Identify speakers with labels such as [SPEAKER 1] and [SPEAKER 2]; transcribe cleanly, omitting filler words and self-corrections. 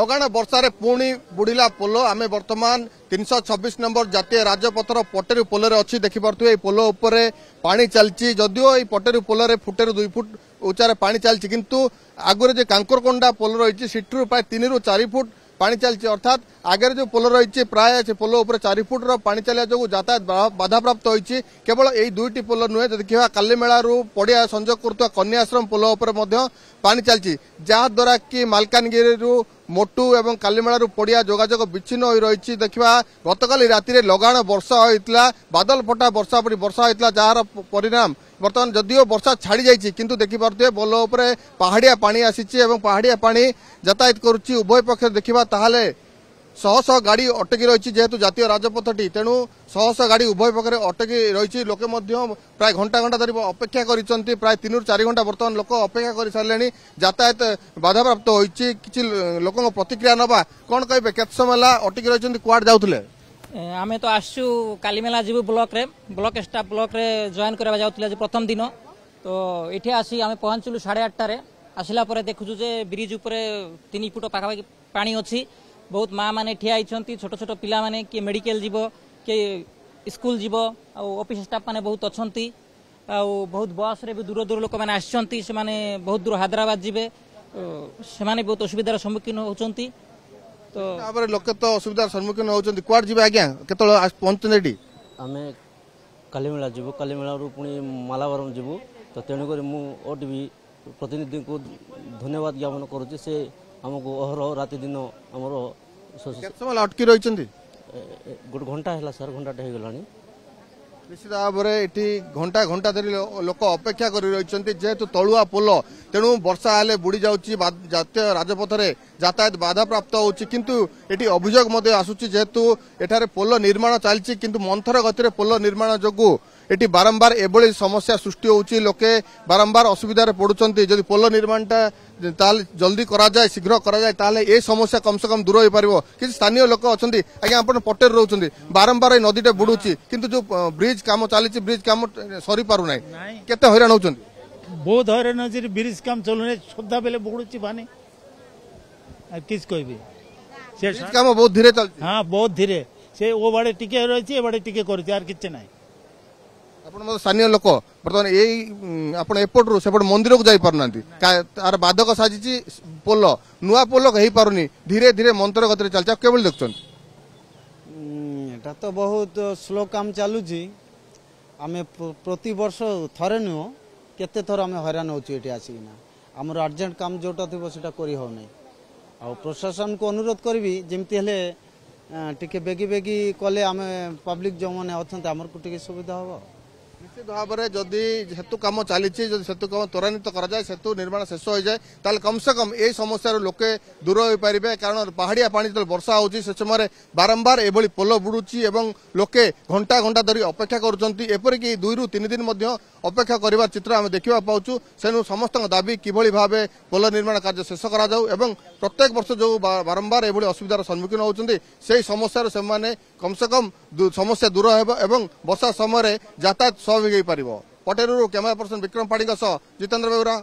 [SPEAKER 1] लगाण वर्षार पुणी बुड़िला पोल आम बर्तमान 326 नंबर जातीय राजपथर पटेरू पोल अच्छी देखिपे पोल उपर पानी चलती जदियो ये पटेरू पोल फुटेरू 2 फुट उचार पानी चलती किंतु आगुरी कांकुरकोंडा पोल रही सिटू प्राय 3 ରୁ 4 फुट पानी चलती अर्थात आगे जो पोल रही प्राय से पोल उपर 4 फुट पानी चलिया जो यातायात बाधा प्राप्त होती केवल यही 2टी पोल नुहे देखा कालीमेलू पड़िया संजोग करुवा कन्याश्रम पोल उपर पानी चलती जहाद्वारा कि मालकानगिरी मोटू एवं कालीमेलू पड़िया जोगाजोग विच्छिन्न हो रही देखा गतकाली राति लगाण वर्षा होता बादल फटा वर्षा पड़ी वर्षा होता जार परिणाम बर्तमान जदियो वर्षा छाड़ी जाइए किंतु देखिपे पोल उपर पहाड़िया पानी आसी पहाड़िया पानी यातायात करुच्ची उभय पक्ष देखा ताहले शह शह गाड़ी अटकी रही जेहेतु जातीय राजपथटी तेणु शह शह गाड़ी उभय पक्षे अटकी रही लोके प्राय घंटा घंटा धरी अपेक्षा कर प्राय 3 ରୁ 4 घंटा बर्तमान लोक अपेक्षा कर सारे यातायात बाधाप्राप्त होती किसी लोक प्रतिक्रिया नवा कौन कहे केत समय अटकी रही कुआड जाऊे
[SPEAKER 2] आमे तो आसु कालीमेला जीवु ब्लॉक रे ब्लॉक स्टाफ ब्लॉक रे जॉइन करबा जाउतले जे प्रथम दिन तो एठी आसी आमे पहुंचलु 8:30 रे आसिला परे देखुछु जे ब्रिज ऊपर 3 फुट पाखा पानी अछि बहुत माँ माने ठिया आइछंती छोट छोट पिला माने के मेडिकल जीवो के स्कूल जीवो आ ऑफिस स्टाफ माने बहुत अछंती आ बहुत बस रे भी दूर दूर लोक माने आछंती से माने बहुत दूर हैदराबाद जीवे से माने बहुत असुविधार सम्मुखीन होचंती तो तापर
[SPEAKER 1] लोक तो असुविधार सम्मुखीन होचंती क्वाड जीवे आज्ञा केतळ पहुंचनेडी
[SPEAKER 3] आमे कालीमेला जीवो कालीमेला रु पुनी मालावरम जीवो तो तेणु करी मु ओटीवी प्रतिनिधि को धन्यवाद ज्ञापन करूची से हमको अहर राति दिन आमर
[SPEAKER 1] समय अटकी रही
[SPEAKER 3] गोटे घंटा है सर घंटा हो गलानी
[SPEAKER 1] निश्चित भाव में घंटा घंटा धरी लोक अपेक्षा कर रही जेहेतु तलुआ पोल तेणु वर्षा हेले बुड़ी जाऊँगी जातीय राजपथ में यातायात बाधा प्राप्त होची किंतु एटी अभियोग आसूची जेहेतु एठारे पोल निर्माण चलती किंतु मंथर गति पोल निर्माण जोगु एटी बारंबार एभली समस्या सृष्टि होची लोके बारंबार असुविधा पड़ुचंती जदि पोल निर्माणटा जल्दी करा जाए शीघ्र करा जाए ताले ए समस्या कम से कम दूर हो पारिबो कि स्थानीय लोक अछंती आज्ञा आपण पटेर रहउचंती बारंबार ए नदीटे बुडुची किंतु जो ब्रिज काम चलीची ब्रिज काम सरी पारु नै केते हैरान होउचंती
[SPEAKER 4] बहुत हैरान होची ब्रिज काम चलुने सदा बेले बुडुची पानी किस कहबी से
[SPEAKER 1] ब्रिज काम बहुत धीरे चलती
[SPEAKER 4] हां बहुत धीरे से ओ बाडे टिके रहची ए बाडे टिके करची आर किछ नै
[SPEAKER 1] आपण स्थानीय लोक बर्तमान यही एपटू सेपट मंदिर को जाई पारनांती तार बाधक साजिची पोल नुआ पोल हो पारुनी धीरे धीरे मंत्र गति चलचा केवल देखछन
[SPEAKER 5] एटा तो बहुत स्लो काम चालुची आमे प्रति वर्ष थरे नु केते थर आमे हैरान होची एठी आसीना हमर अर्जेंट काम जोटा थिबो सेटा करी हो नै आ प्रशासन को अनुरोध करबी जेमति हेले टिके बेगी बेगी कले आमे पब्लिक जो माने अछंत हमर को टिके सुविधा होबो
[SPEAKER 1] निश्चित भाव में जदि सेतु कम चली सेतु कम त्वरान्वित कराए सेतु निर्माण शेष हो जाए ताल कम से कम ये समस्या लोके दूर हो पारे कारण पहाड़िया पानी जो वर्षा होची से समय बारंबार एभली पोल बुड़ुची एवं लोके घंटा घंटा धरी अपेक्षा करपरिक 2 ରୁ 3 दिन अपेक्षा कर चित्र आम देखा पाचु से समस्त दाबी किभली भाव पोल निर्माण कार्य शेष करा एवं प्रत्येक वर्ष जो बारंबार एभली असुविधार सम्मुखीन होती से समस्या से कम से कम समस्या दूर एवं वर्षा समय यातायात स्वाभाविक हो पार पटेरू कैमरा पर्सन विक्रम पाड़ी जितेंद्र बेउरा।